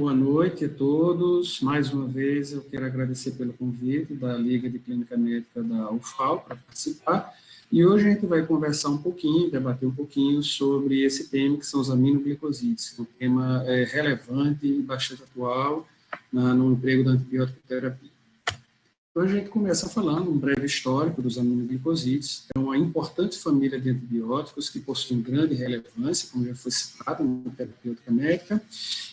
boa noite a todos. Mais uma vez, eu quero agradecer pelo convite da Liga de Clínica Médica da UFAL para participar. E hoje a gente vai conversar um pouquinho, debater um pouquinho sobre esse tema, que são os aminoglicosídeos, que é um tema relevante e bastante atual no emprego da antibiótico-terapia. Então, a gente começa falando um breve histórico dos aminoglicosídeos. É uma importante família de antibióticos que possuem grande relevância, como já foi citado na terapêutica médica.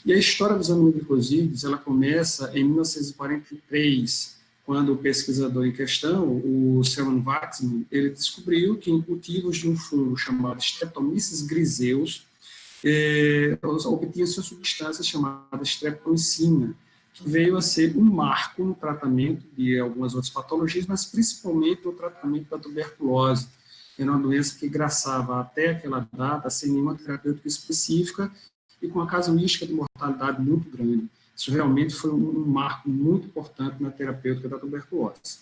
E a história dos aminoglicosídeos, ela começa em 1943, quando o pesquisador em questão, o Selman Waksman, ele descobriu que em cultivos de um fungo chamado Streptomyces griseus, obtinha-se uma substância chamada streptomicina, que veio a ser um marco no tratamento de algumas outras patologias, mas principalmente no tratamento da tuberculose. Era uma doença que graçava até aquela data sem nenhuma terapêutica específica e com uma casuística de mortalidade muito grande. Isso realmente foi um marco muito importante na terapêutica da tuberculose.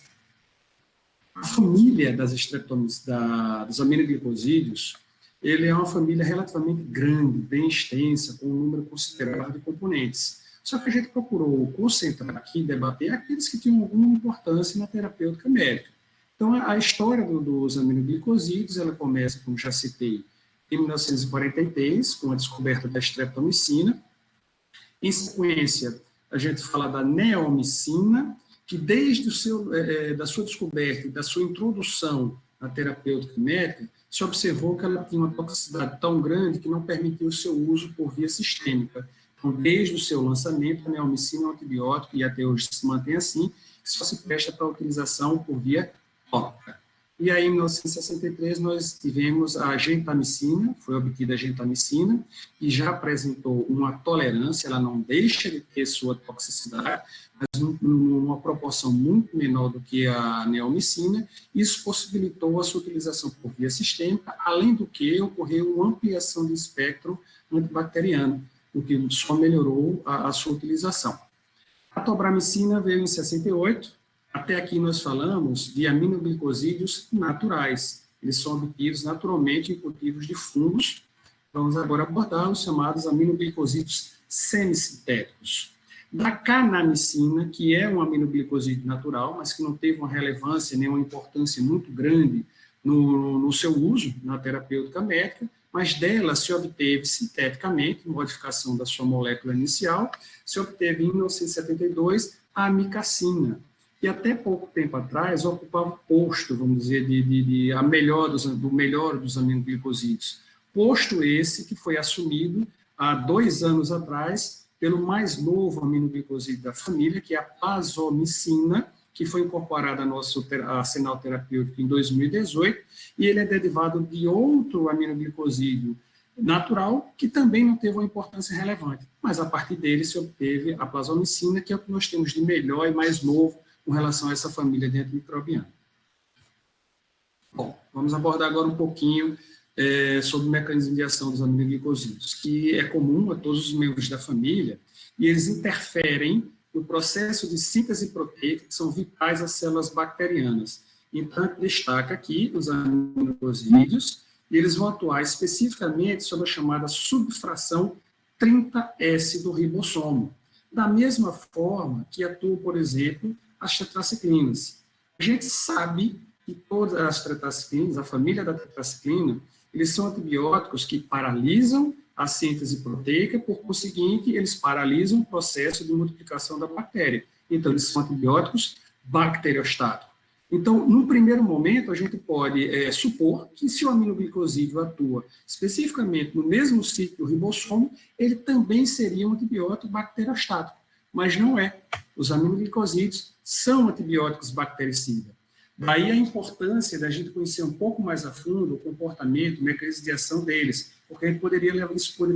A família das dos aminoglicosídeos, ele é uma família relativamente grande, bem extensa, com um número considerável de componentes. Só que a gente procurou concentrar aqui, debater aqueles que tinham alguma importância na terapêutica médica. Então, a história dos aminoglicosídeos, ela começa, como já citei, em 1943, com a descoberta da streptomicina. Em sequência, a gente fala da neomicina, que desde da sua descoberta e da sua introdução na terapêutica médica, se observou que ela tinha uma toxicidade tão grande que não permitia o seu uso por via sistêmica. Então, desde o seu lançamento, a neomicina é um antibiótico, e até hoje se mantém assim, que só se presta para utilização por via tópica. E aí, em 1963, nós tivemos a gentamicina, foi obtida a gentamicina, e já apresentou uma tolerância, ela não deixa de ter sua toxicidade, mas numa proporção muito menor do que a neomicina. Isso possibilitou a sua utilização por via sistêmica, além do que ocorreu uma ampliação do espectro antibacteriano, o que só melhorou a sua utilização. A tobramicina veio em 68, até aqui nós falamos de aminoglicosídeos naturais, eles são obtidos naturalmente em cultivos de fungos. Vamos agora abordar os chamados aminoglicosídeos semissintéticos. Da canamicina, que é um aminoglicosídeo natural, mas que não teve uma relevância nem uma importância muito grande no seu uso na terapêutica médica, mas dela se obteve sinteticamente, modificação da sua molécula inicial, se obteve em 1972 a amicacina, que até pouco tempo atrás ocupava o posto, vamos dizer, do melhor dos aminoglicosídeos. Posto esse que foi assumido há 2 anos atrás pelo mais novo aminoglicosídeo da família, que é a pazomicina, que foi incorporada à nossa arsenal terapêutico em 2018, e ele é derivado de outro aminoglicosídeo natural, que também não teve uma importância relevante, mas a partir dele se obteve a plasmomicina, que é o que nós temos de melhor e mais novo com relação a essa família de antimicrobiano. Bom, vamos abordar agora um pouquinho sobre o mecanismo de ação dos aminoglicosídeos, que é comum a todos os membros da família, e eles interferem no processo de síntese proteica, que são vitais às células bacterianas. Então, destaca aqui os aminoglicosídeos, e eles vão atuar especificamente sobre a chamada subfração 30S do ribossomo, da mesma forma que atuam, por exemplo, as tetraciclinas. A gente sabe que todas as tetraciclinas, a família da tetraciclina, eles são antibióticos que paralisam a síntese proteica, por conseguinte, eles paralisam o processo de multiplicação da bactéria. Então, eles são antibióticos bacteriostáticos. Então, num primeiro momento, a gente pode supor que se o aminoglicosídeo atua especificamente no mesmo sítio do ribossomo, ele também seria um antibiótico bacteriostático, mas não é. Os aminoglicosídeos são antibióticos bactericidas. Daí a importância da gente conhecer um pouco mais a fundo o comportamento, o mecanismo de ação deles, porque isso poderia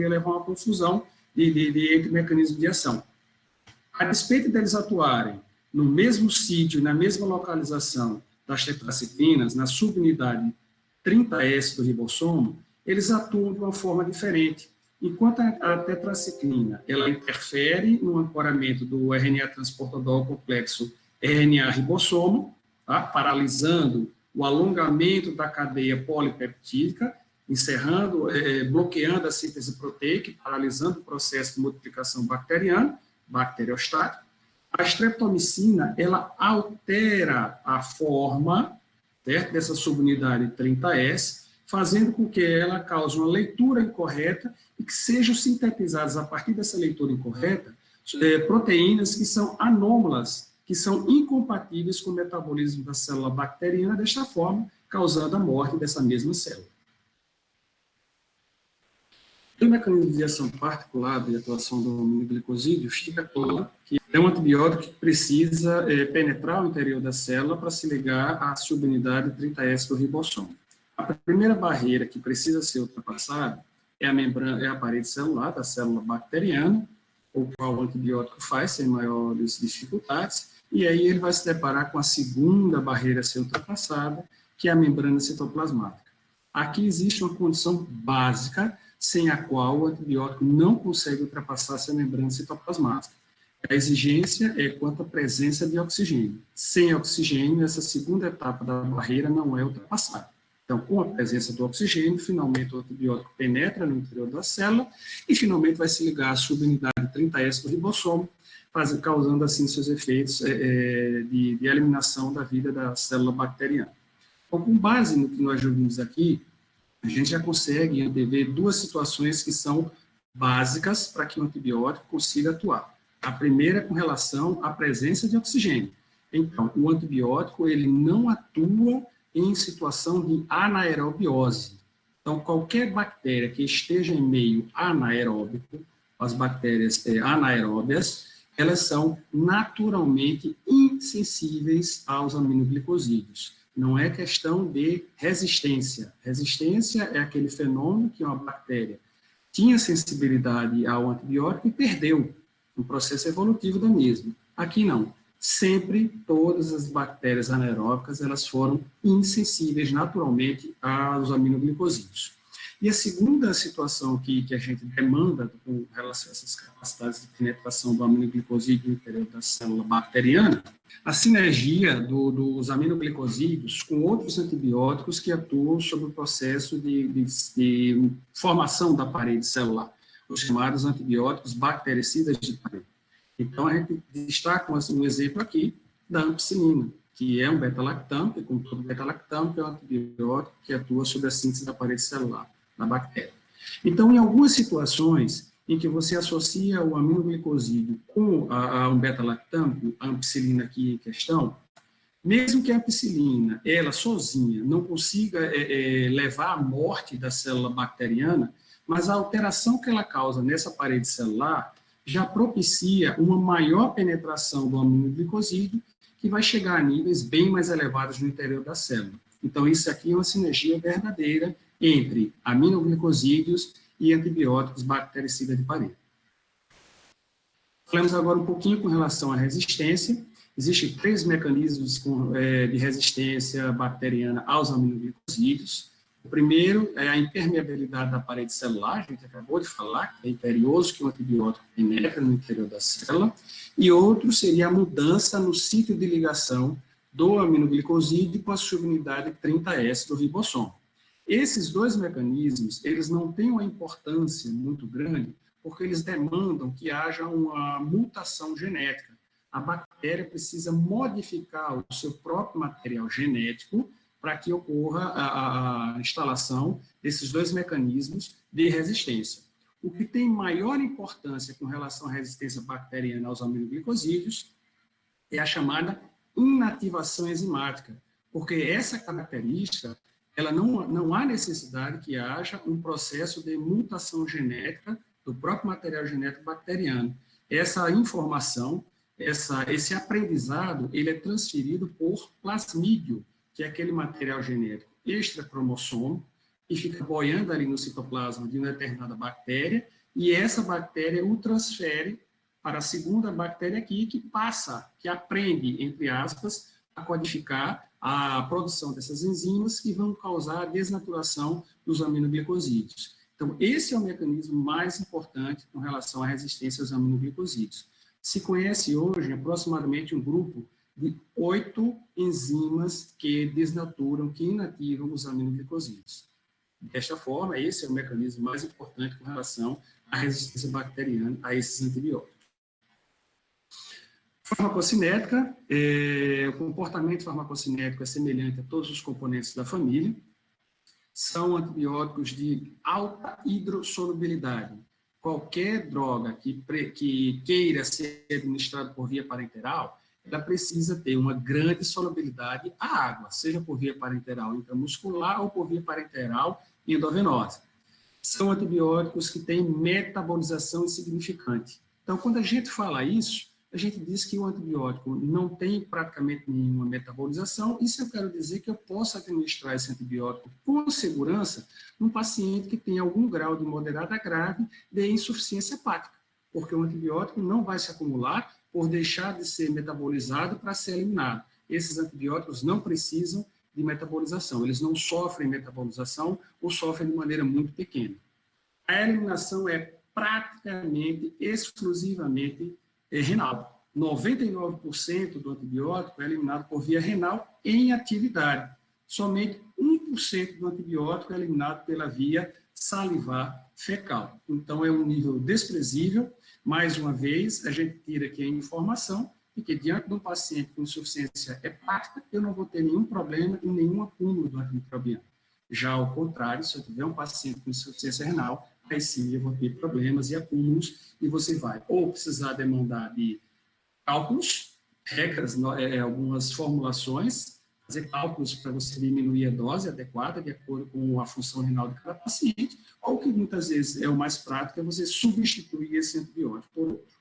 levar a uma confusão entre mecanismos de ação. A despeito deles atuarem no mesmo sítio, na mesma localização das tetraciclinas, na subunidade 30S do ribossomo, eles atuam de uma forma diferente. Enquanto a tetraciclina ela interfere no ancoramento do RNA transportador complexo RNA-ribossomo, tá? Paralisando o alongamento da cadeia polipeptídica, bloqueando a síntese proteica, paralisando o processo de multiplicação bacteriana, bacteriostático. A streptomicina, ela altera a forma, certo, dessa subunidade 30S, fazendo com que ela cause uma leitura incorreta e que sejam sintetizadas a partir dessa leitura incorreta proteínas que são anômalas, que são incompatíveis com o metabolismo da célula bacteriana, desta forma, causando a morte dessa mesma célula. O mecanismo de ação particular de atuação do aminoglicosídeo fica claro que é um antibiótico que precisa penetrar o interior da célula para se ligar à subunidade 30S do ribossomo. A primeira barreira que precisa ser ultrapassada é a membrana, é a parede celular da célula bacteriana, o qual o antibiótico faz sem maiores dificuldades, e aí ele vai se deparar com a segunda barreira a ser ultrapassada, que é a membrana citoplasmática. Aqui existe uma condição básica, sem a qual o antibiótico não consegue ultrapassar essa membrana citoplasmática. A exigência é quanto à presença de oxigênio. Sem oxigênio, essa segunda etapa da barreira não é ultrapassada. Então, com a presença do oxigênio, finalmente o antibiótico penetra no interior da célula e finalmente vai se ligar à subunidade 30S do ribossomo, causando assim seus efeitos de eliminação da vida da célula bacteriana. Então, com base no que nós já vimos aqui, a gente já consegue antever duas situações que são básicas para que o antibiótico consiga atuar. A primeira é com relação à presença de oxigênio. Então, o antibiótico ele não atua em situação de anaerobiose. Então, qualquer bactéria que esteja em meio anaeróbico, as bactérias anaeróbias, elas são naturalmente insensíveis aos aminoglicosídeos. Não é questão de resistência. Resistência é aquele fenômeno que uma bactéria tinha sensibilidade ao antibiótico e perdeu no processo evolutivo da mesma. Aqui não. Sempre todas as bactérias anaeróbicas elas foram insensíveis naturalmente aos aminoglicosídeos. E a segunda situação que a gente demanda com relação a essas capacidades de penetração do aminoglicosídeo no interior da célula bacteriana, a sinergia dos aminoglicosídeos com outros antibióticos que atuam sobre o processo de formação da parede celular, os chamados antibióticos bactericidas de parede. Então, a gente destaca um exemplo aqui da ampicilina, que é um beta-lactamo, que, como todo beta-lactamo, é um antibiótico que atua sobre a síntese da parede celular da bactéria. Então, em algumas situações em que você associa o aminoglicosídeo com um beta-lactamo, a ampicilina aqui em questão, mesmo que a ampicilina, ela sozinha, não consiga levar à morte da célula bacteriana, mas a alteração que ela causa nessa parede celular já propicia uma maior penetração do aminoglicosídeo, que vai chegar a níveis bem mais elevados no interior da célula. Então, isso aqui é uma sinergia verdadeira entre aminoglicosídeos e antibióticos bactericidas de parede. Falamos agora um pouquinho com relação à resistência. Existem 3 mecanismos de resistência bacteriana aos aminoglicosídeos. O primeiro é a impermeabilidade da parede celular, a gente acabou de falar, que é imperioso que o antibiótico penetra no interior da célula, e outro seria a mudança no sítio de ligação do aminoglicosídeo com a subunidade 30S do ribossomo. Esses 2 mecanismos, eles não têm uma importância muito grande, porque eles demandam que haja uma mutação genética. A bactéria precisa modificar o seu próprio material genético para que ocorra a instalação desses 2 mecanismos de resistência. O que tem maior importância com relação à resistência bacteriana aos aminoglicosídeos é a chamada inativação enzimática, porque essa característica, ela não há necessidade que haja um processo de mutação genética do próprio material genético bacteriano. Essa informação, esse aprendizado, ele é transferido por plasmídio, que é aquele material genético extracromossomo, que fica boiando ali no citoplasma de uma determinada bactéria, e essa bactéria o transfere para a segunda bactéria aqui, que aprende, entre aspas, a codificar a produção dessas enzimas que vão causar a desnaturação dos aminoglicosídeos. Então, esse é o mecanismo mais importante com relação à resistência aos aminoglicosídeos. Se conhece hoje aproximadamente um grupo de 8 enzimas que desnaturam, que inativam os aminoglicosídeos. Desta forma, esse é o mecanismo mais importante com relação à resistência bacteriana a esses antibióticos. Farmacocinética, o comportamento farmacocinético é semelhante a todos os componentes da família. São antibióticos de alta hidrossolubilidade. Qualquer droga que queira ser administrada por via parenteral, ela precisa ter uma grande solubilidade à água, seja por via parenteral intramuscular ou por via parenteral endovenosa. São antibióticos que têm metabolização insignificante. Então, quando a gente fala isso, a gente diz que o antibiótico não tem praticamente nenhuma metabolização. Isso eu quero dizer que eu posso administrar esse antibiótico com segurança num paciente que tem algum grau de moderada a grave de insuficiência hepática, porque o antibiótico não vai se acumular por deixar de ser metabolizado para ser eliminado. Esses antibióticos não precisam de metabolização, eles não sofrem metabolização ou sofrem de maneira muito pequena. A eliminação é praticamente, exclusivamente renal. 99% do antibiótico é eliminado por via renal em atividade. Somente 1% do antibiótico é eliminado pela via salivar fecal. Então, é um nível desprezível. Mais uma vez, a gente tira aqui a informação de que, diante de um paciente com insuficiência hepática, eu não vou ter nenhum problema e nenhum acúmulo do antimicrobiano. Já ao contrário, se eu tiver um paciente com insuficiência renal, aí sim eu vou ter problemas e acúmulos, e você vai ou precisar demandar de cálculos, regras, algumas formulações, fazer cálculos para você diminuir a dose adequada de acordo com a função renal de cada paciente, ou que muitas vezes é o mais prático, é você substituir esse antibiótico por outro.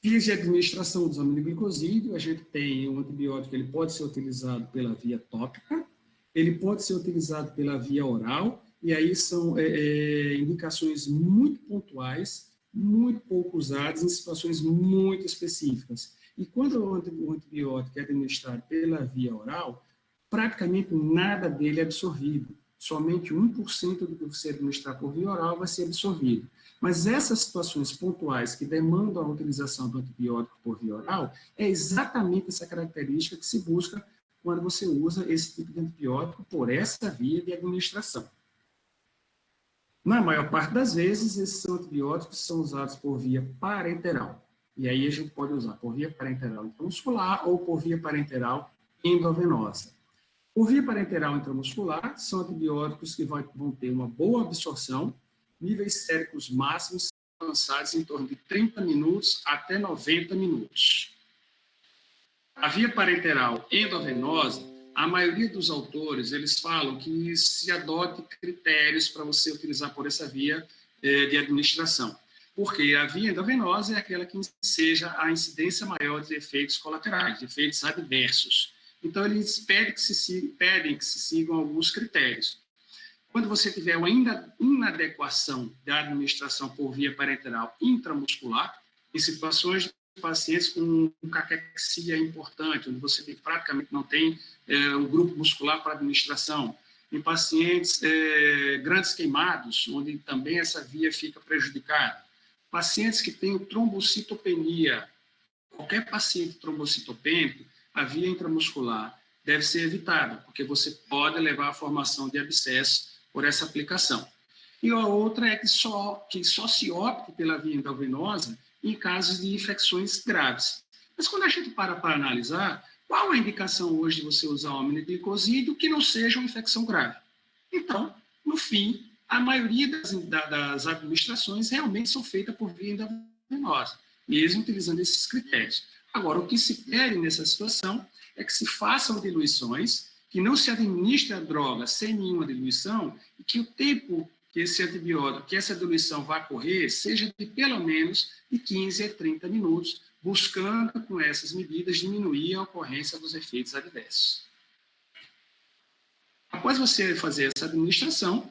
Vias de administração dos aminoglicosídeos, a gente tem um antibiótico, ele pode ser utilizado pela via tópica, ele pode ser utilizado pela via oral, e aí são indicações muito pontuais, muito pouco usadas, em situações muito específicas. E quando o antibiótico é administrado pela via oral, praticamente nada dele é absorvido. Somente 1% do que você administrar por via oral vai ser absorvido. Mas essas situações pontuais que demandam a utilização do antibiótico por via oral, é exatamente essa característica que se busca quando você usa esse tipo de antibiótico por essa via de administração. Na maior parte das vezes, esses antibióticos são usados por via parenteral. E aí a gente pode usar por via parenteral intramuscular ou por via parenteral endovenosa. Por via parenteral intramuscular, são antibióticos que vão ter uma boa absorção, níveis séricos máximos alcançados em torno de 30 minutos até 90 minutos. A via parenteral endovenosa, a maioria dos autores, eles falam que se adote critérios para você utilizar por essa via de administração. Porque a via endovenosa é aquela que seja a incidência maior de efeitos colaterais, de efeitos adversos. Então, eles pedem que se sigam alguns critérios. Quando você tiver uma inadequação da administração por via parenteral intramuscular, em situações de pacientes com caquexia importante, onde você praticamente não tem um grupo muscular para administração, em pacientes grandes queimados, onde também essa via fica prejudicada, pacientes que têm trombocitopenia, qualquer paciente trombocitopênico, a via intramuscular deve ser evitada, porque você pode levar à formação de abscesso por essa aplicação. E a outra é que só se opte pela via endovenosa em casos de infecções graves. Mas quando a gente para analisar, qual a indicação hoje de você usar o aminoglicosídeo que não seja uma infecção grave? Então, no fim, a maioria das administrações realmente são feitas por via endovenosa, mesmo utilizando esses critérios. Agora, o que se pede nessa situação é que se façam diluições, que não se administre a droga sem nenhuma diluição e que o tempo que esse antibiótico, que essa diluição vai correr, seja de pelo menos de 15 a 30 minutos, buscando com essas medidas diminuir a ocorrência dos efeitos adversos. Após você fazer essa administração,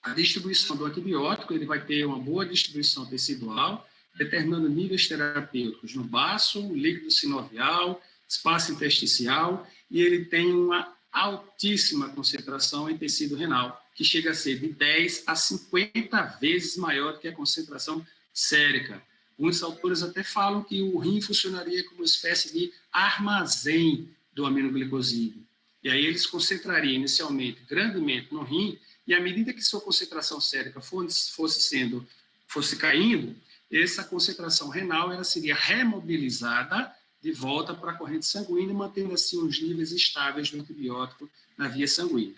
a distribuição do antibiótico, ele vai ter uma boa distribuição tecidual, determinando níveis terapêuticos no baço, líquido sinovial, espaço intersticial, e ele tem uma altíssima concentração em tecido renal, que chega a ser de 10 a 50 vezes maior do que a concentração sérica. Muitos autores até falam que o rim funcionaria como uma espécie de armazém do aminoglicosídeo. E aí eles concentrariam inicialmente grandemente no rim, e à medida que sua concentração sérica fosse caindo, essa concentração renal ela seria remobilizada de volta para a corrente sanguínea, mantendo assim os níveis estáveis do antibiótico na via sanguínea.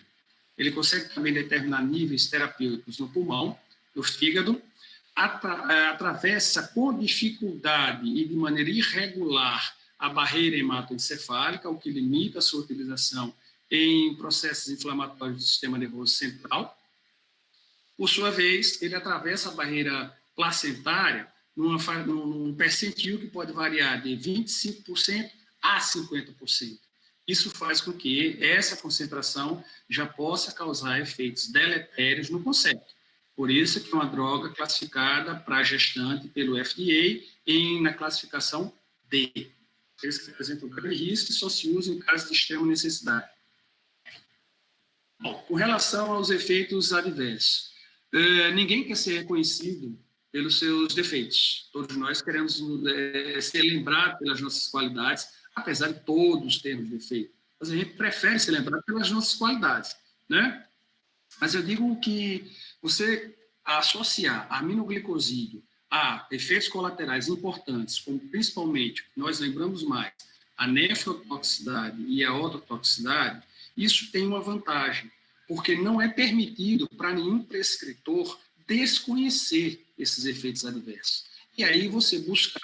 Ele consegue também determinar níveis terapêuticos no pulmão, no fígado, atravessa com dificuldade e de maneira irregular a barreira hematoencefálica, o que limita a sua utilização em processos inflamatórios do sistema nervoso central. Por sua vez, ele atravessa a barreira placentária num percentil que pode variar de 25% a 50%. Isso faz com que essa concentração já possa causar efeitos deletérios no concepto. Por isso que é uma droga classificada para gestante pelo FDA na classificação D. Eles que apresentam grande risco e só se usa em caso de extrema necessidade. Bom, com relação aos efeitos adversos, ninguém quer ser reconhecido pelos seus defeitos. Todos nós queremos ser lembrados pelas nossas qualidades, apesar de todos termos defeito. Mas a gente prefere ser lembrado pelas nossas qualidades, né? Mas eu digo que você associar aminoglicosídeo a efeitos colaterais importantes, como principalmente, nós lembramos mais, a nefrotoxicidade e a ototoxicidade, isso tem uma vantagem, porque não é permitido para nenhum prescritor desconhecer esses efeitos adversos. E aí você busca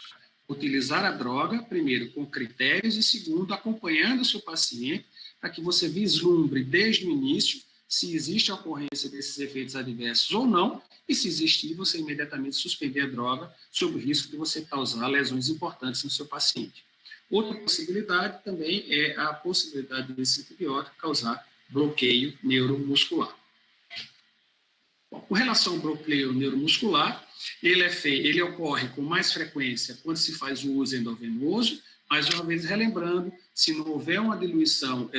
utilizar a droga, primeiro, com critérios, e segundo, acompanhando o seu paciente, para que você vislumbre desde o início se existe a ocorrência desses efeitos adversos ou não, e se existir, você imediatamente suspender a droga sob o risco de você causar lesões importantes no seu paciente. Outra possibilidade também é a possibilidade desse antibiótico causar bloqueio neuromuscular. Bom, com relação ao bloqueio neuromuscular, ele ocorre com mais frequência quando se faz o uso endovenoso, mais uma vez relembrando, se não houver uma diluição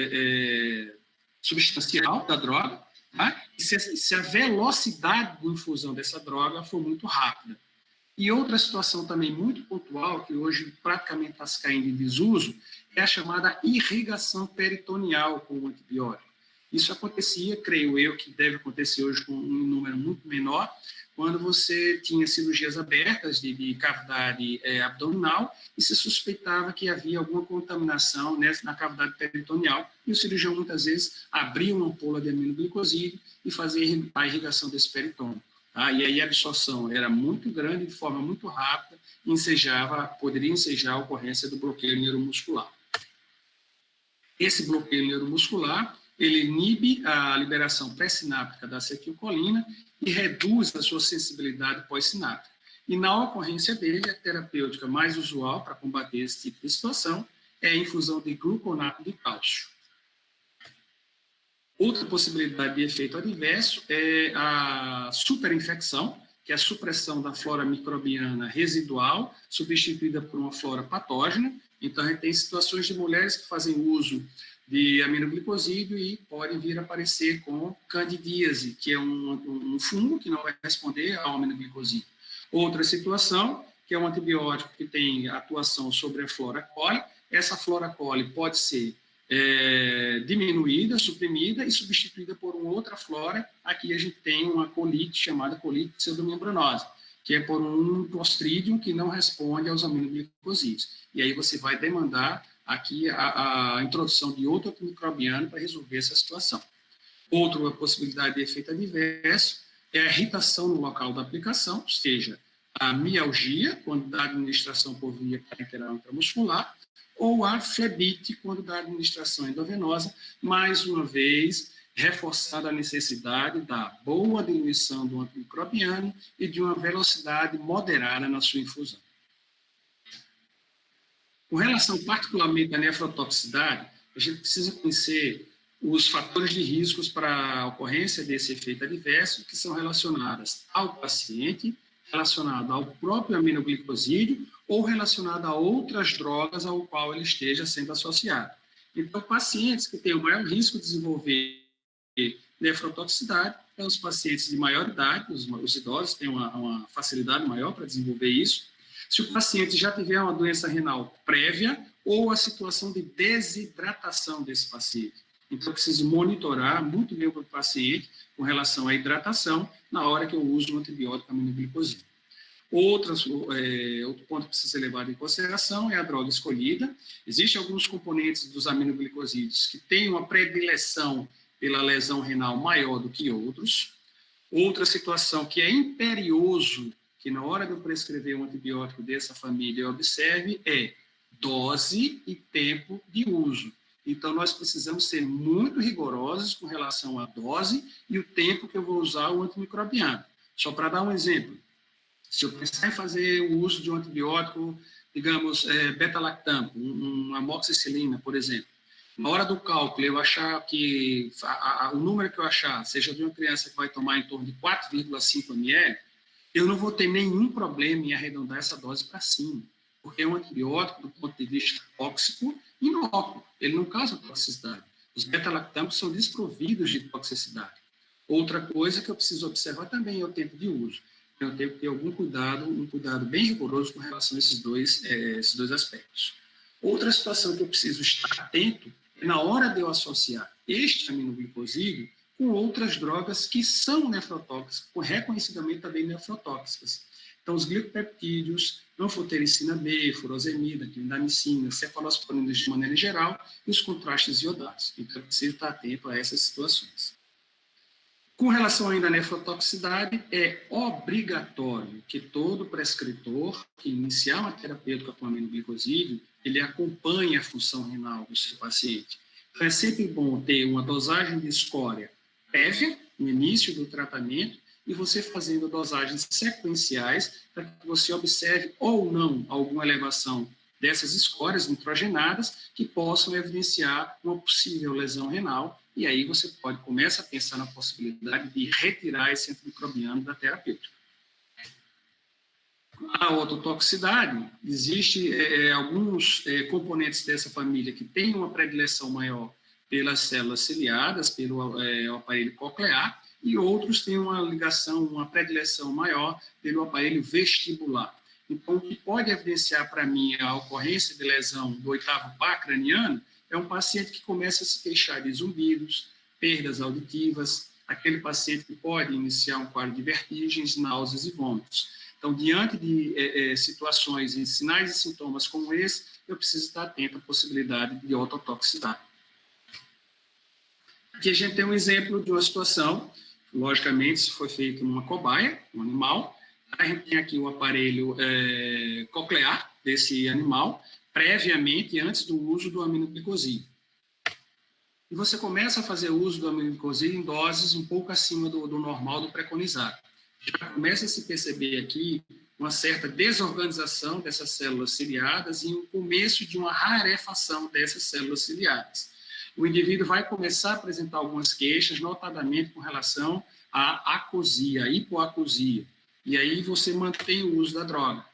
substancial da droga, tá? E se a velocidade de infusão dessa droga for muito rápida. E outra situação também muito pontual, que hoje praticamente está se caindo em desuso, é a chamada irrigação peritoneal com o antibiótico. Isso acontecia, creio eu, que deve acontecer hoje com um número muito menor, quando você tinha cirurgias abertas de cavidade abdominal e se suspeitava que havia alguma contaminação na cavidade peritoneal, e o cirurgião muitas vezes abria uma ampola de aminoglicosídeo e fazia a irrigação desse peritônio. Tá? E aí a absorção era muito grande, de forma muito rápida, e poderia ensejar a ocorrência do bloqueio neuromuscular. Esse bloqueio neuromuscular, ele inibe a liberação pré-sináptica da acetilcolina e reduz a sua sensibilidade pós-sináptica. E na ocorrência dele, a terapêutica mais usual para combater esse tipo de situação é a infusão de gluconato de cálcio. Outra possibilidade de efeito adverso é a superinfecção, que é a supressão da flora microbiana residual, substituída por uma flora patógena. Então, a gente tem situações de mulheres que fazem uso de aminoglicosídeo e podem vir a aparecer com candidíase, que é um fungo que não vai responder ao aminoglicosídeo. Outra situação, que é um antibiótico que tem atuação sobre a flora coli. Essa flora coli pode ser diminuída, suprimida e substituída por uma outra flora. Aqui a gente tem uma colite chamada colite pseudomembranosa, que é por um Clostridium que não responde aos aminoglicosídeos. E aí você vai demandar aqui a introdução de outro antimicrobiano para resolver essa situação. Outra possibilidade de efeito adverso é a irritação no local da aplicação, ou seja, a mialgia, quando da administração por via parenteral intramuscular, ou a flebite, quando da administração endovenosa, mais uma vez, reforçando a necessidade da boa diluição do antimicrobiano e de uma velocidade moderada na sua infusão. Com relação particularmente à nefrotoxicidade, a gente precisa conhecer os fatores de riscos para a ocorrência desse efeito adverso, que são relacionados ao paciente, relacionado ao próprio aminoglicosídeo ou relacionado a outras drogas ao qual ele esteja sendo associado. Então, pacientes que têm o maior risco de desenvolver nefrotoxicidade são os pacientes de maior idade, os idosos têm uma facilidade maior para desenvolver isso. Se o paciente já tiver uma doença renal prévia ou a situação de desidratação desse paciente. Então, eu preciso monitorar muito bem o paciente com relação à hidratação na hora que eu uso o antibiótico aminoglicosídeo. Outro ponto que precisa ser levado em consideração é a droga escolhida. Existem alguns componentes dos aminoglicosídeos que têm uma predileção pela lesão renal maior do que outros. Outra situação que é imperioso, que na hora de eu prescrever um antibiótico dessa família eu observe, é dose e tempo de uso. Então, nós precisamos ser muito rigorosos com relação à dose e o tempo que eu vou usar o antimicrobiano. Só para dar um exemplo, se eu pensar em fazer o uso de um antibiótico, digamos, beta-lactam, uma amoxicilina, por exemplo, na hora do cálculo, eu achar que o número que eu achar seja de uma criança que vai tomar em torno de 4,5 ml, eu não vou ter nenhum problema em arredondar essa dose para cima, porque é um antibiótico, do ponto de vista tóxico, inócuo, ele não causa toxicidade. Os beta-lactamos são desprovidos de toxicidade. Outra coisa que eu preciso observar também é o tempo de uso. Eu tenho que ter algum cuidado, um cuidado bem rigoroso com relação a esses dois aspectos. Outra situação que eu preciso estar atento é na hora de eu associar este aminoglicosídeo com outras drogas que são nefrotóxicas, reconhecidamente também nefrotóxicas. Então, os glicopeptídeos, anfotericina B, furosemida, clindamicina, cefalosporinas de maneira geral, e os contrastes iodados. Então, eu preciso estar atento a essas situações. Com relação ainda à nefrotoxicidade, é obrigatório que todo prescritor que iniciar uma terapêutica com aminoglicosídeo, ele acompanhe a função renal do seu paciente. Então, é sempre bom ter uma dosagem de escória prévia, no início do tratamento, e você fazendo dosagens sequenciais para que você observe ou não alguma elevação dessas escórias nitrogenadas que possam evidenciar uma possível lesão renal, e aí você começa a pensar na possibilidade de retirar esse antimicrobiano da terapêutica. A ototoxicidade, existem alguns componentes dessa família que têm uma predileção maior pelas células ciliadas, pelo aparelho coclear, e outros têm uma ligação, uma predileção maior pelo aparelho vestibular. Então, o que pode evidenciar para mim a ocorrência de lesão do 8º par craniano é um paciente que começa a se queixar de zumbidos, perdas auditivas, aquele paciente que pode iniciar um quadro de vertigens, náuseas e vômitos. Então, diante de situações e sinais e sintomas como esse, eu preciso estar atento à possibilidade de ototoxicidade. Aqui a gente tem um exemplo de uma situação, logicamente, se foi feito numa cobaia, um animal. A gente tem aqui o aparelho coclear desse animal, previamente, antes do uso do aminoglicosídeo. E você começa a fazer uso do aminoglicosídeo em doses um pouco acima do normal, do preconizado. Já começa a se perceber aqui uma certa desorganização dessas células ciliadas e o começo de uma rarefação dessas células ciliadas. O indivíduo vai começar a apresentar algumas queixas, notadamente com relação à acusia, à hipoacusia. E aí você mantém o uso da droga.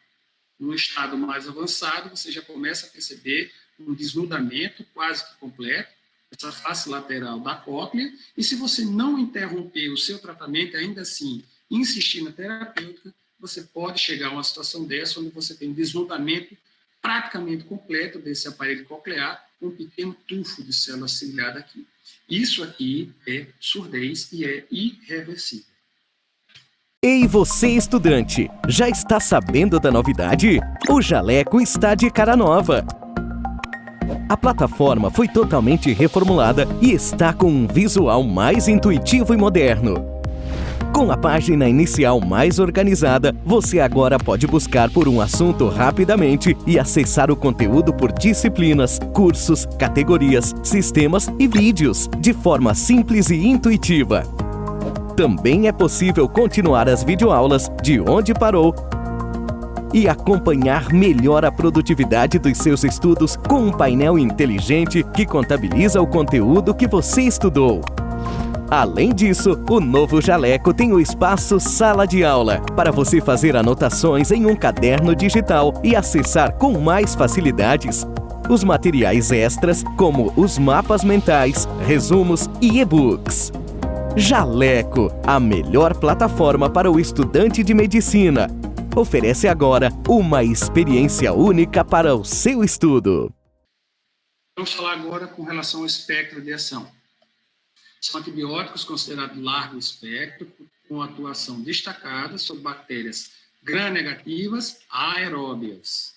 No estado mais avançado, você já começa a perceber um desnudamento quase que completo, essa face lateral da cóclea, e se você não interromper o seu tratamento, ainda assim, insistir na terapêutica, você pode chegar a uma situação dessa, onde você tem um desnudamento praticamente completo desse aparelho coclear, um pequeno tufo de célula ciliada aqui. Isso aqui é surdez e é irreversível. Ei, você estudante, já está sabendo da novidade? O Jaleco está de cara nova. A plataforma foi totalmente reformulada e está com um visual mais intuitivo e moderno. Com a página inicial mais organizada, você agora pode buscar por um assunto rapidamente e acessar o conteúdo por disciplinas, cursos, categorias, sistemas e vídeos, de forma simples e intuitiva. Também é possível continuar as videoaulas de onde parou e acompanhar melhor a produtividade dos seus estudos com um painel inteligente que contabiliza o conteúdo que você estudou. Além disso, o novo Jaleco tem o espaço Sala de Aula, para você fazer anotações em um caderno digital e acessar com mais facilidades os materiais extras, como os mapas mentais, resumos e e-books. Jaleco, a melhor plataforma para o estudante de medicina. Oferece agora uma experiência única para o seu estudo. Vamos falar agora com relação ao espectro de ação. São antibióticos considerados largo espectro, com atuação destacada sobre bactérias gram-negativas aeróbias.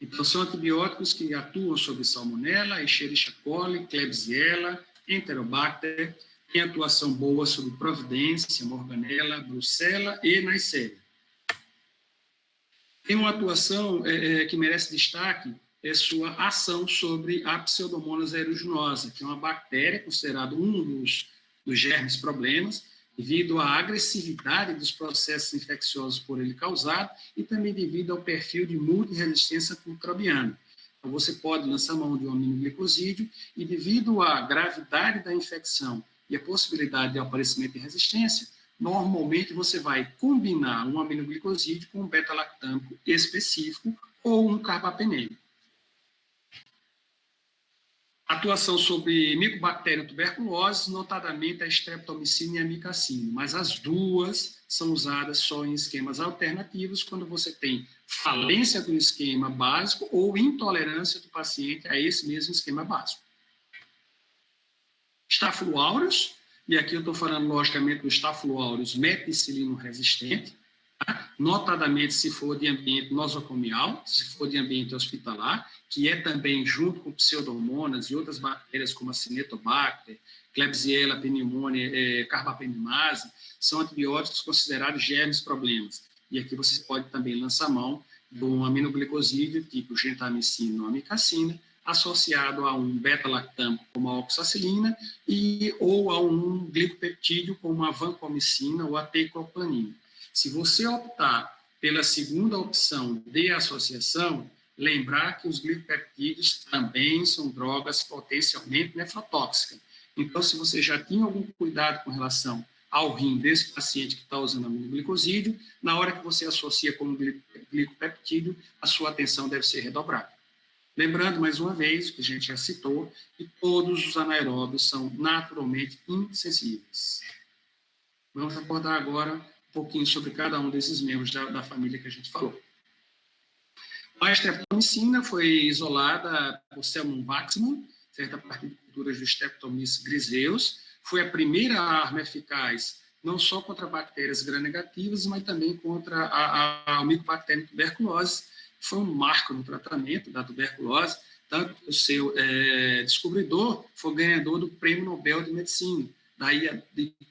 Então, são antibióticos que atuam sobre Salmonella, Escherichia coli, Klebsiella, Enterobacter, tem atuação boa sobre Providência, Morganella, Brucella e Neisseria. Tem uma atuação que merece destaque, é sua ação sobre a Pseudomonas aeruginosa, que é uma bactéria considerada um dos germes problemas, devido à agressividade dos processos infecciosos por ele causado e também devido ao perfil de multiresistência microbiana. Então, você pode lançar mão de um aminoglicosídeo e, devido à gravidade da infecção e a possibilidade de aparecimento de resistência, normalmente você vai combinar um aminoglicosídeo com um beta-lactâmico específico ou um carbapenêmico. Atuação sobre Mycobacterium tuberculosis, notadamente a streptomicina e a amicacina, mas as duas são usadas só em esquemas alternativos quando você tem falência do esquema básico ou intolerância do paciente a esse mesmo esquema básico. Staphylo aureus, e aqui eu estou falando logicamente do Staphylo aureus meticilino resistente, tá? Notadamente se for de ambiente nosocomial, se for de ambiente hospitalar, que é também junto com pseudomonas e outras bactérias como a Cinetobacter, Klebsiella pneumoniae, Carbapenemase, são antibióticos considerados germes problemas. E aqui você pode também lançar mão de um aminoglicosídeo tipo gentamicina ou amicacina, associado a um beta-lactâmico como a oxacilina ou a um glicopeptídeo como a vancomicina ou a teicoplanin. Se você optar pela segunda opção de associação, lembrar que os glicopeptídeos também são drogas potencialmente nefrotóxicas. Então, se você já tinha algum cuidado com relação ao rim desse paciente que está usando aminoglicosídeo, na hora que você associa com o glicopeptídeo, a sua atenção deve ser redobrada. Lembrando, mais uma vez, o que a gente já citou, que todos os anaeróbios são naturalmente insensíveis. Vamos abordar agora um pouquinho sobre cada um desses membros da família que a gente falou. A streptomicina foi isolada por Selman Waxman, certo, a partir de culturas do Streptomyces griseus. Foi a primeira arma eficaz, não só contra bactérias gram-negativas, mas também contra a Mycobacterium tuberculose. Foi um marco no tratamento da tuberculose, tanto que o seu descobridor foi ganhador do Prêmio Nobel de Medicina. Daí,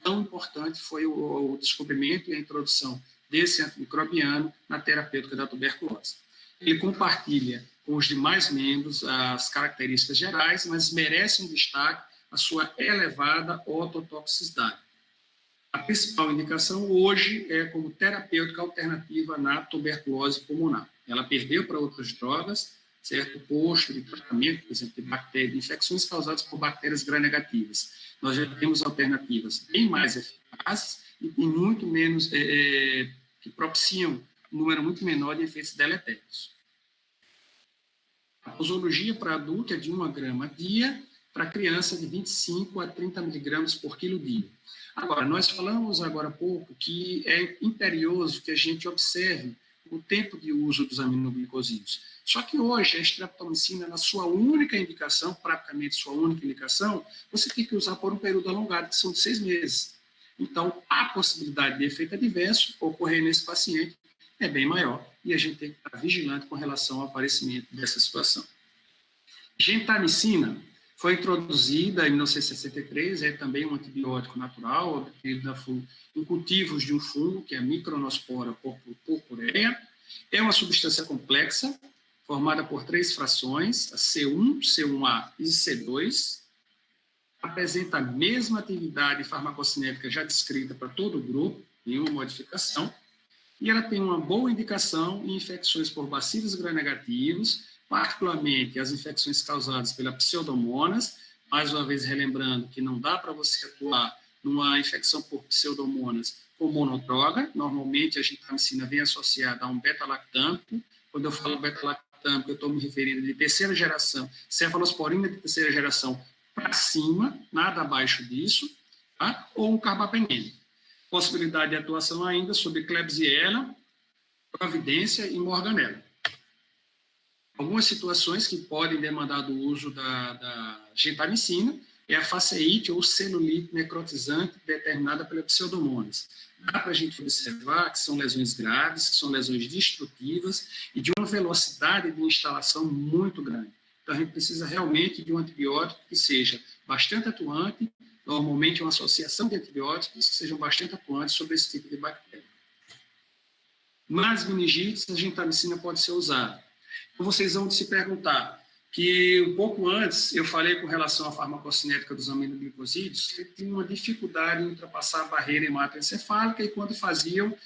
tão importante foi o descobrimento e a introdução desse antimicrobiano na terapêutica da tuberculose. Ele compartilha com os demais membros as características gerais, mas merece um destaque a sua elevada ototoxicidade. A principal indicação hoje é como terapêutica alternativa na tuberculose pulmonar. Ela perdeu para outras drogas, certo? Posto de tratamento, por exemplo, de infecções causadas por bactérias gram-negativas. Nós já temos alternativas bem mais eficazes e muito menos, que propiciam um número muito menor de efeitos deletérios. A posologia para adulto é de 1 grama dia, para criança de 25 a 30 miligramas por quilo dia. Agora, nós falamos agora há pouco que é imperioso que a gente observe o tempo de uso dos aminoglicosídeos. Só que hoje, a streptomicina, na sua única indicação, praticamente sua única indicação, você tem que usar por um período alongado, que são de 6 meses. Então, a possibilidade de efeito adverso ocorrer nesse paciente é bem maior, e a gente tem que estar vigilante com relação ao aparecimento dessa situação. Gentamicina foi introduzida em 1963, é também um antibiótico natural, obtido em cultivos de um fungo, que é a Micronospora purpurea. É uma substância complexa, formada por 3 frações, a C1, C1A e C2, apresenta a mesma atividade farmacocinética já descrita para todo o grupo, nenhuma modificação, e ela tem uma boa indicação em infecções por bacilos gram-negativos, particularmente as infecções causadas pela pseudomonas, mais uma vez relembrando que não dá para você atuar numa infecção por pseudomonas com monodroga, normalmente a gentamicina vem associada a um beta-lactâmico. Quando eu falo beta-lactâmico, eu estou me referindo de terceira geração, cefalosporina de terceira geração para cima, nada abaixo disso, tá? Ou um carbapenêmico. Possibilidade de atuação ainda sobre Klebsiella, Providência e Morganella. Algumas situações que podem demandar do uso da gentamicina é a faceite ou celulite necrotizante determinada pela pseudomonas. dá para a gente observar que são lesões graves, que são lesões destrutivas e de uma velocidade de instalação muito grande. Então, a gente precisa realmente de um antibiótico que seja bastante atuante, normalmente uma associação de antibióticos que sejam bastante atuantes sobre esse tipo de bactéria. Nas meningites, a gentamicina pode ser usada. Então, vocês vão se perguntar que um pouco antes eu falei com relação à farmacocinética dos aminoglicosídeos, que tinha uma dificuldade em ultrapassar a barreira hematoencefálica e quando faziam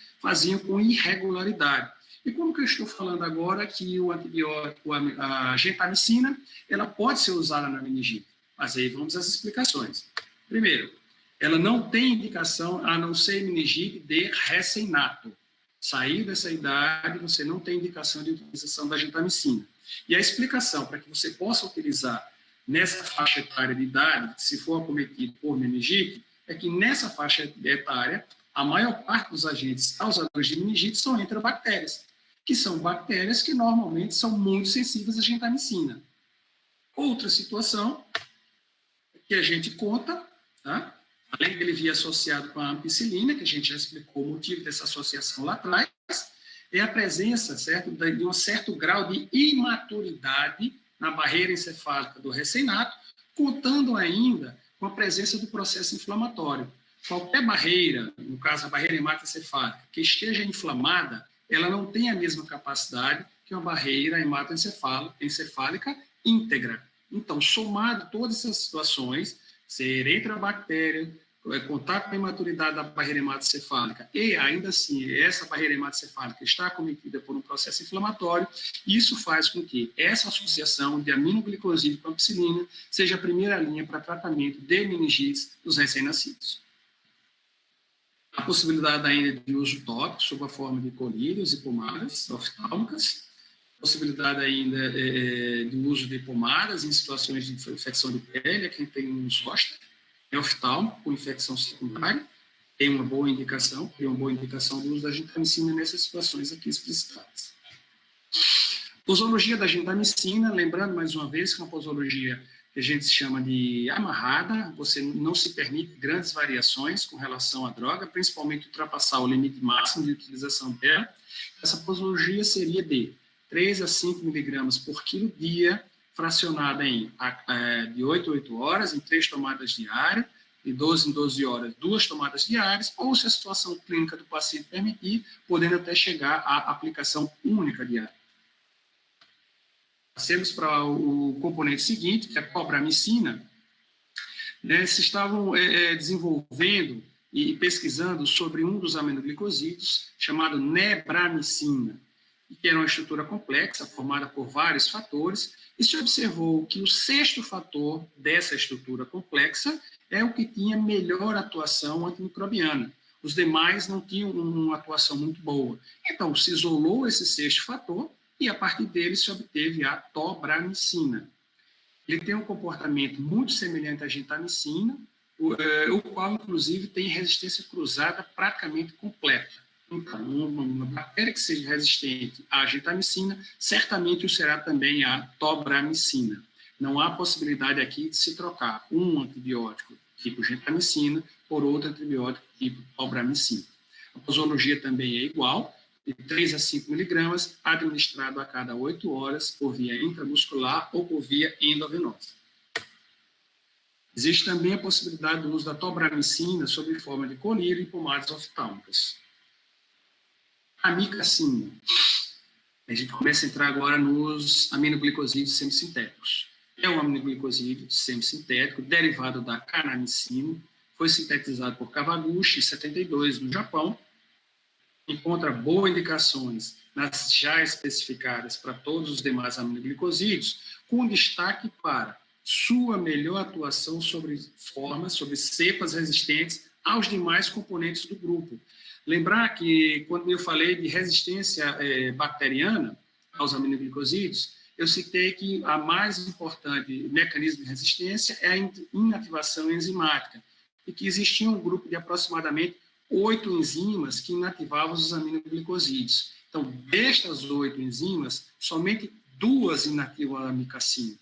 com irregularidade. E como que eu estou falando agora que o antibiótico, a gentamicina, ela pode ser usada na meningite? Mas aí vamos às explicações. Primeiro, ela não tem indicação, a não ser meningite de recém-nato. Sair dessa idade, você não tem indicação de utilização da gentamicina. E a explicação para que você possa utilizar nessa faixa etária de idade, se for acometido por meningite, é que nessa faixa etária, a maior parte dos agentes causadores de meningite são enterobactérias, que são bactérias que normalmente são muito sensíveis à gentamicina. Outra situação que a gente conta, tá? Além dele vir associado com a ampicilina, que a gente já explicou o motivo dessa associação lá atrás, é a presença, certo, de um certo grau de imaturidade na barreira encefálica do recém-nato, contando ainda com a presença do processo inflamatório. Qualquer barreira, no caso a barreira hematoencefálica, que esteja inflamada, ela não tem a mesma capacidade que uma barreira hematoencefálica íntegra. Então, somado todas essas situações, ser enterobactéria, contato com a imaturidade da barreira hematoencefálica e, ainda assim, essa barreira hematoencefálica está acometida por um processo inflamatório, isso faz com que essa associação de aminoglicosídeo com ampicilina seja a primeira linha para tratamento de meningites dos recém-nascidos. A possibilidade ainda de uso tópico, sob a forma de colírios e pomadas oftálmicas, possibilidade ainda do uso de pomadas em situações de infecção de pele, quem tem um zoster, oftálmico com infecção secundária, tem uma boa indicação do uso da gentamicina nessas situações aqui explicitadas. Posologia da gentamicina, lembrando mais uma vez que é uma posologia que a gente chama de amarrada, você não se permite grandes variações com relação à droga, principalmente ultrapassar o limite máximo de utilização dela. Essa posologia seria de 3 a 5 miligramas por quilo dia, fracionada de 8 a 8 horas, em 3 tomadas diárias, de 12 em 12 horas, 2 tomadas diárias, ou se a situação clínica do paciente permitir, podendo até chegar à aplicação única diária. Passemos para o componente seguinte, que é a cobramicina. Se estavam desenvolvendo e pesquisando sobre um dos aminoglicosídeos, chamado nebramicina, que era uma estrutura complexa, formada por vários fatores, e se observou que o 6º fator dessa estrutura complexa é o que tinha melhor atuação antimicrobiana. Os demais não tinham uma atuação muito boa. Então, se isolou esse 6º fator e, a partir dele, se obteve a tobramicina. Ele tem um comportamento muito semelhante à gentamicina, o qual, inclusive, tem resistência cruzada praticamente completa. Então, uma bactéria que seja resistente à gentamicina, certamente o será também a tobramicina. Não há possibilidade aqui de se trocar um antibiótico tipo gentamicina por outro antibiótico tipo tobramicina. A posologia também é igual, de 3 a 5 miligramas, administrado a cada 8 horas por via intramuscular ou por via endovenosa. Existe também a possibilidade do uso da tobramicina sob forma de colírio e pomadas oftálmicas. Amicacina. A gente começa a entrar agora nos aminoglicosídeos semissintéticos. É um aminoglicosídeo semissintético derivado da kanamicina, foi sintetizado por Kawaguchi em 72 no Japão, encontra boas indicações nas já especificadas para todos os demais aminoglicosídeos, com destaque para sua melhor atuação sobre cepas resistentes aos demais componentes do grupo. Lembrar que, quando eu falei de resistência bacteriana aos aminoglicosídeos, eu citei que a mais importante mecanismo de resistência é a inativação enzimática, e que existia um grupo de aproximadamente 8 enzimas que inativavam os aminoglicosídeos. Então, destas 8 enzimas, somente 2 inativam a amicacina.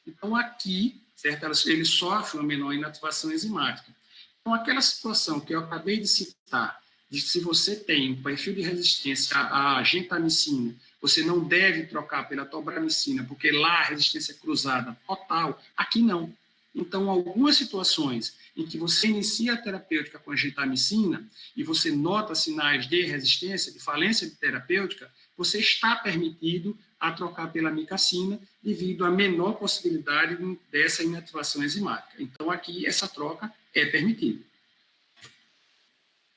Então, aqui, certo, ele sofre uma menor inativação enzimática. Então, aquela situação que eu acabei de citar, se você tem um perfil de resistência à gentamicina, você não deve trocar pela tobramicina, porque lá a resistência é cruzada total, aqui não. Então, algumas situações em que você inicia a terapêutica com a gentamicina e você nota sinais de resistência, de falência de terapêutica, você está permitido a trocar pela amicacina devido à menor possibilidade dessa inativação enzimática. Então, aqui, essa troca é permitida.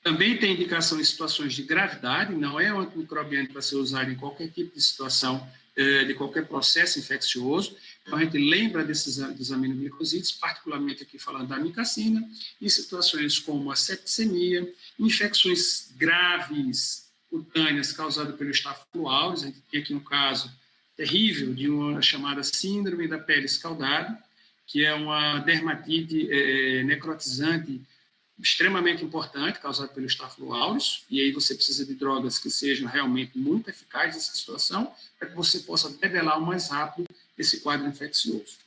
Também tem indicação em situações de gravidade, não é um antimicrobiano para ser usado em qualquer tipo de situação, de qualquer processo infeccioso. Então, a gente lembra dos aminoglicosídeos, particularmente aqui falando da amicacina, em situações como a septicemia, infecções graves cutâneas causadas pelo Staphylococcus aureus. A gente tem aqui um caso terrível de uma chamada síndrome da pele escaldada, que é uma dermatite necrotizante extremamente importante, causada pelo Staphylococcus aureus, e aí você precisa de drogas que sejam realmente muito eficazes nessa situação, para que você possa debelar o mais rápido esse quadro infeccioso.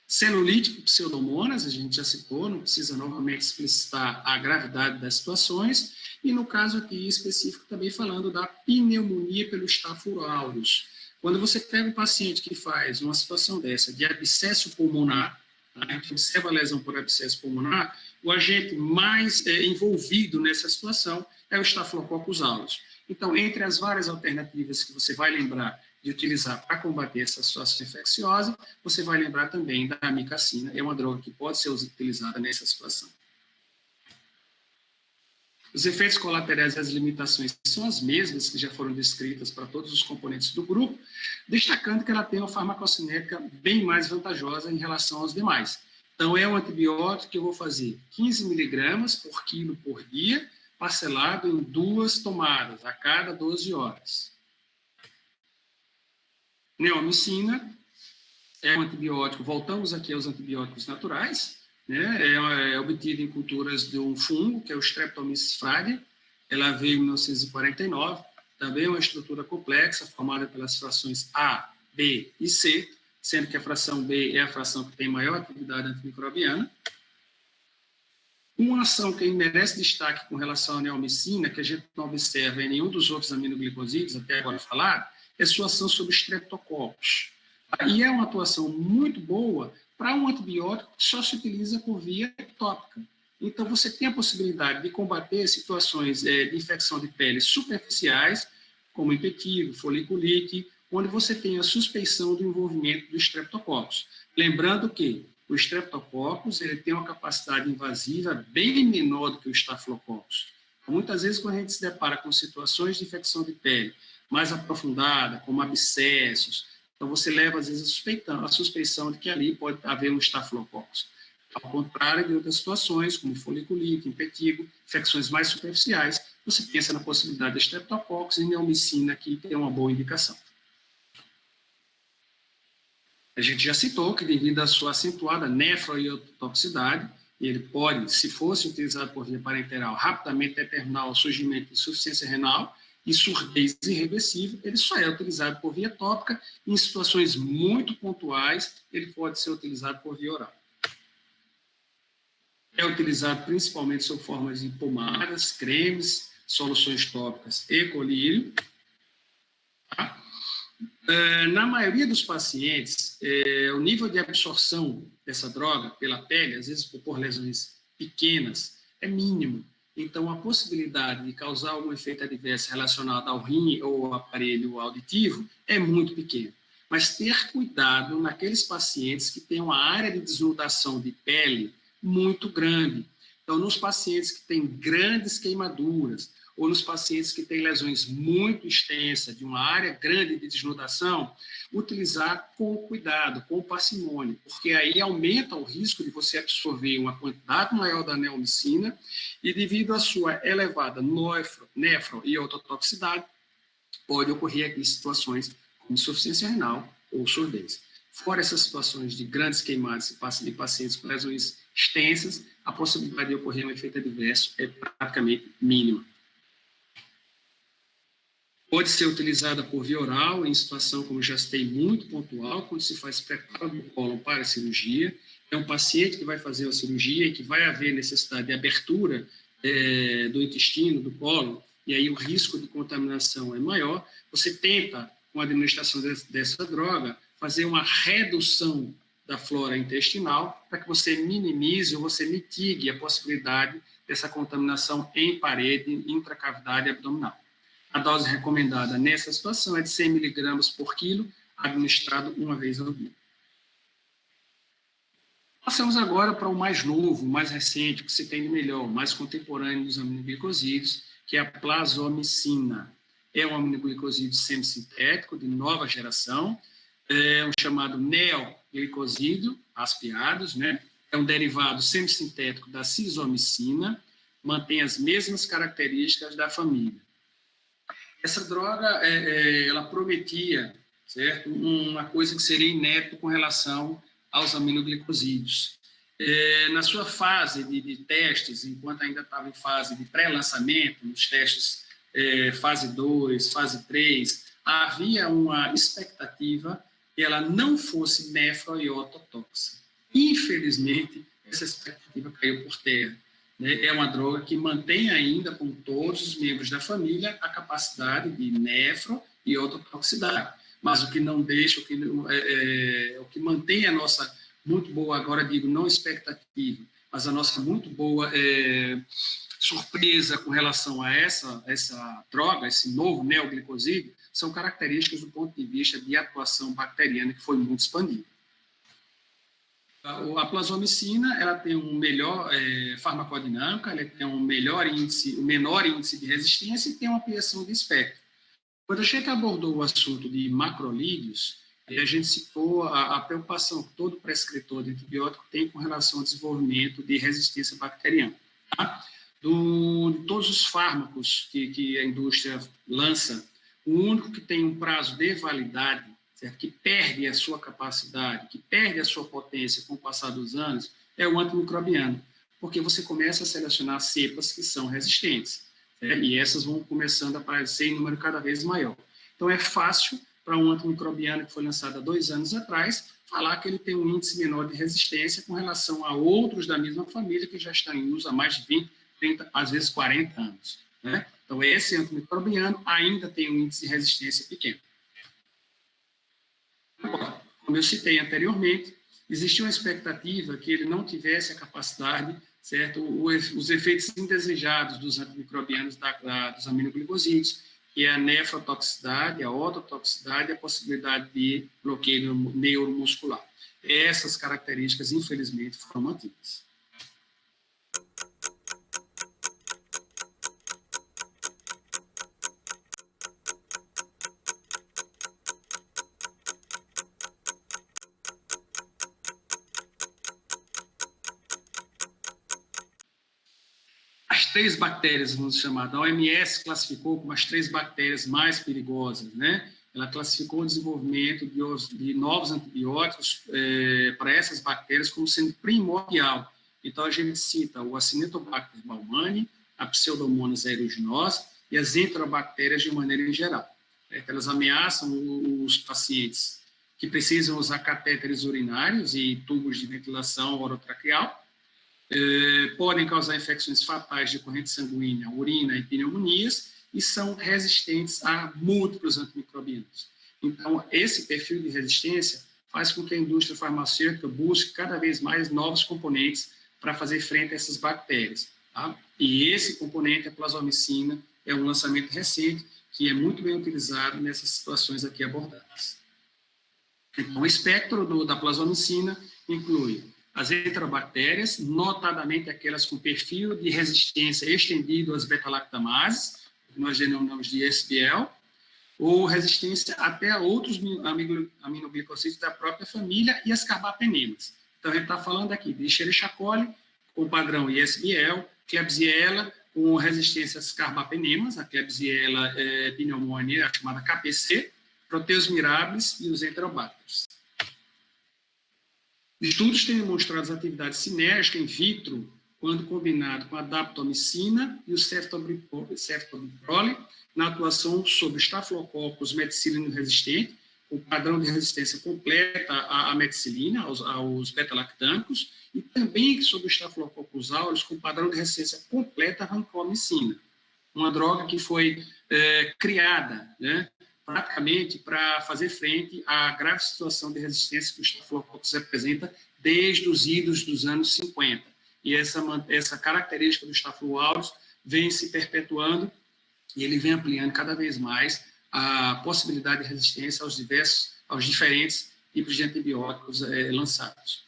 Celulite com pseudomonas, a gente já citou, não precisa novamente explicitar a gravidade das situações, e no caso aqui específico também falando da pneumonia pelo Staphylococcus aureus. Quando você pega um paciente que faz uma situação dessa, de abscesso pulmonar, a gente observa a lesão por abscesso pulmonar, o agente mais envolvido nessa situação é o Staphylococcus aureus. Então, entre as várias alternativas que você vai lembrar de utilizar para combater essa situação infecciosa, você vai lembrar também da amicacina, é uma droga que pode ser utilizada nessa situação. Os efeitos colaterais e as limitações são as mesmas que já foram descritas para todos os componentes do grupo, destacando que ela tem uma farmacocinética bem mais vantajosa em relação aos demais. Então, é um antibiótico que eu vou fazer 15 miligramas por quilo por dia, parcelado em 2 tomadas, a cada 12 horas. Neomicina é um antibiótico, voltamos aqui aos antibióticos naturais, né? É obtida em culturas de um fungo, que é o Streptomyces fragilis. Ela veio em 1949, também é uma estrutura complexa, formada pelas frações A, B e C, sendo que a fração B é a fração que tem maior atividade antimicrobiana. Uma ação que merece destaque com relação à neomicina, que a gente não observa em nenhum dos outros aminoglicosídeos, até agora falado, é sua ação sobre Streptococcus. E é uma atuação muito boa para um antibiótico que só se utiliza por via tópica. Então, você tem a possibilidade de combater situações de infecção de pele superficiais, como impetigo, foliculite, onde você tem a suspeição do envolvimento do Streptococcus. Lembrando que o Streptococcus ele tem uma capacidade invasiva bem menor do que o Staphylococcus. Muitas vezes, quando a gente se depara com situações de infecção de pele mais aprofundada, como abscessos, então você leva, às vezes, a suspeição de que ali pode haver um Staphylococcus. Ao contrário de outras situações, como foliculite, impetigo, infecções mais superficiais, você pensa na possibilidade de Streptococcus e neomicina, que tem uma boa indicação. A gente já citou que, devido à sua acentuada nefroiotoxicidade, ele pode, se fosse utilizado por via parenteral, rapidamente determinar o surgimento de insuficiência renal e surdez irreversível. Ele só é utilizado por via tópica. Em situações muito pontuais, ele pode ser utilizado por via oral. É utilizado principalmente sob formas de pomadas, cremes, soluções tópicas e colírio. Tá? Na maioria dos pacientes, o nível de absorção dessa droga pela pele, às vezes por lesões pequenas, é mínimo. Então, a possibilidade de causar algum efeito adverso relacionado ao rim ou ao aparelho auditivo é muito pequena. Mas ter cuidado naqueles pacientes que têm uma área de desnudação de pele muito grande. Então, nos pacientes que têm grandes queimaduras, ou nos pacientes que têm lesões muito extensas, de uma área grande de desnudação, utilizar com cuidado, com parcimônia, porque aí aumenta o risco de você absorver uma quantidade maior da neomicina e, devido à sua elevada nefro e ototoxicidade, pode ocorrer aqui situações como insuficiência renal ou surdez. Fora essas situações de grandes queimadas de pacientes com lesões extensas, a possibilidade de ocorrer um efeito adverso é praticamente mínima. Pode ser utilizada por via oral em situação, como já citei, muito pontual, quando se faz preparo do cólon para a cirurgia. É um paciente que vai fazer a cirurgia e que vai haver necessidade de abertura do intestino, do colo, e aí o risco de contaminação é maior, você tenta, com a administração dessa droga, fazer uma redução da flora intestinal para que você minimize ou você mitigue a possibilidade dessa contaminação em parede, intracavidade abdominal. A dose recomendada nessa situação é de 100 mg por quilo, administrado uma vez ao dia. Passamos agora para o mais novo, mais recente, que se tem de melhor, mais contemporâneo dos aminoglicosídeos, que é a plazomicina. É um aminoglicosídeo semissintético de nova geração, é um chamado neoglicosídeo, aspiados, né? É um derivado semissintético da cizomicina, mantém as mesmas características da família. Essa droga, ela prometia, certo, uma coisa que seria inédita com relação aos aminoglicosídeos. Na sua fase de testes, enquanto ainda estava em fase de pré-lançamento, nos testes fase 2, fase 3, havia uma expectativa que ela não fosse nefro- e ototóxica. Infelizmente, essa expectativa caiu por terra. É uma droga que mantém ainda com todos os membros da família a capacidade de nefro- e ototoxicidade. Mas o que não deixa, o que mantém a nossa muito boa, agora digo não expectativa, mas a nossa muito boa surpresa com relação a essa droga, esse novo neoglicosídeo, são características do ponto de vista de atuação bacteriana que foi muito expandida. A plazomicina, ela tem um melhor farmacodinâmica, ela tem um menor índice de resistência e tem uma ampliação de espectro. Quando a gente abordou o assunto de macrolídeos, a gente citou a preocupação que todo prescritor de antibiótico tem com relação ao desenvolvimento de resistência bacteriana. Tá? De todos os fármacos que a indústria lança, o único que tem um prazo de validade, certo? Que perde a sua capacidade, que perde a sua potência com o passar dos anos, é o antimicrobiano, porque você começa a selecionar cepas que são resistentes, certo? E essas vão começando a aparecer em número cada vez maior. Então, é fácil para um antimicrobiano que foi lançado há 2 anos atrás, falar que ele tem um índice menor de resistência com relação a outros da mesma família que já estão em uso há mais de 20, 30, às vezes 40 anos. Né? Então, esse antimicrobiano ainda tem um índice de resistência pequeno. Como eu citei anteriormente, existia uma expectativa que ele não tivesse a capacidade, certo? Os efeitos indesejados dos antimicrobianos dos aminoglicosídeos, que é a nefrotoxicidade, a ototoxicidade e a possibilidade de bloqueio neuromuscular. Essas características, infelizmente, foram mantidas. As 3 bactérias, vamos chamar, a OMS classificou como as 3 bactérias mais perigosas, né? Ela classificou o desenvolvimento de novos antibióticos para essas bactérias como sendo primordial. Então, a gente cita o Acinetobacter baumannii, a Pseudomonas aeruginosa e as enterobactérias de maneira em geral. Elas ameaçam os pacientes que precisam usar catéteres urinários e tubos de ventilação orotraqueal, podem causar infecções fatais de corrente sanguínea, urina e pneumonias, e são resistentes a múltiplos antimicrobianos. Então, esse perfil de resistência faz com que a indústria farmacêutica busque cada vez mais novos componentes para fazer frente a essas bactérias. Tá? E esse componente, a plazomicina, é um lançamento recente que é muito bem utilizado nessas situações aqui abordadas. Então, o espectro da plazomicina inclui as enterobactérias, notadamente aquelas com perfil de resistência estendido às beta-lactamases, que nós denominamos de SBL, ou resistência até a outros aminoglicosídeos da própria família e as carbapenemas. Então, a gente está falando aqui de Escherichia coli, com padrão ISBL, Klebsiella, com resistência às carbapenemas, a Klebsiella pneumoniae, a chamada KPC, Proteus mirabilis e os enterobacters. Estudos têm demonstrado atividade sinérgica in vitro quando combinado com a daptomicina e o ceftobiprole na atuação sobre Staphylococcus meticillium resistente, o padrão de resistência completa à meticilina, aos beta-lactâmicos, e também sobre o Staphylococcus aureus com padrão de resistência completa à vancomicina, uma droga que foi criada, né, praticamente para fazer frente à grave situação de resistência que o Staphylococcus representa desde os idos dos anos 50. E essa característica do Staphylococcus aureus vem se perpetuando e ele vem ampliando cada vez mais a possibilidade de resistência aos diferentes tipos de antibióticos lançados.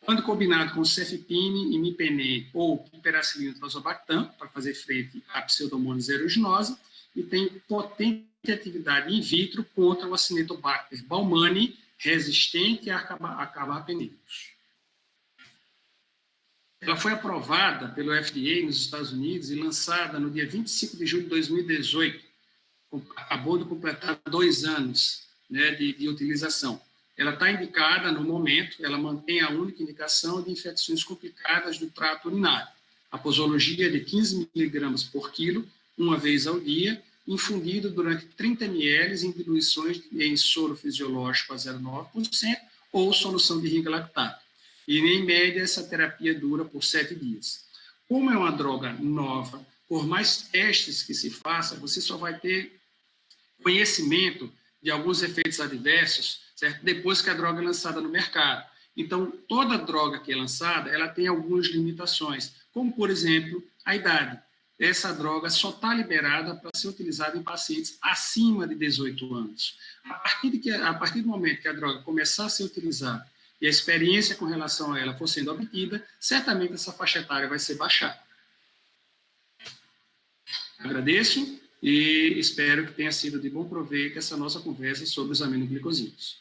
Quando combinado com cefepime, imipenem ou piperacilina tazobactam, para fazer frente à Pseudomonas aeruginosa, e tem potente atividade in vitro contra o Acinetobacter baumannii, resistente a carbapenemus. Ela foi aprovada pelo FDA nos Estados Unidos e lançada no dia 25 de julho de 2018. Acabou de completar 2 anos, né, de utilização. Ela está indicada no momento, ela mantém a única indicação de infecções complicadas do trato urinário. A posologia de 15 mg por quilo, uma vez ao dia, infundido durante 30 ml em diluições em soro fisiológico a 0,9% ou solução de ringa lactato. E, em média, essa terapia dura por 7 dias. Como é uma droga nova, por mais testes que se faça, você só vai ter conhecimento de alguns efeitos adversos, certo? Depois que a droga é lançada no mercado. Então, toda droga que é lançada, ela tem algumas limitações, como, por exemplo, a idade. Essa droga só está liberada para ser utilizada em pacientes acima de 18 anos. A partir do momento que a droga começar a ser utilizada e a experiência com relação a ela for sendo obtida, certamente essa faixa etária vai ser baixada. Agradeço e espero que tenha sido de bom proveito essa nossa conversa sobre os aminoglicosídeos.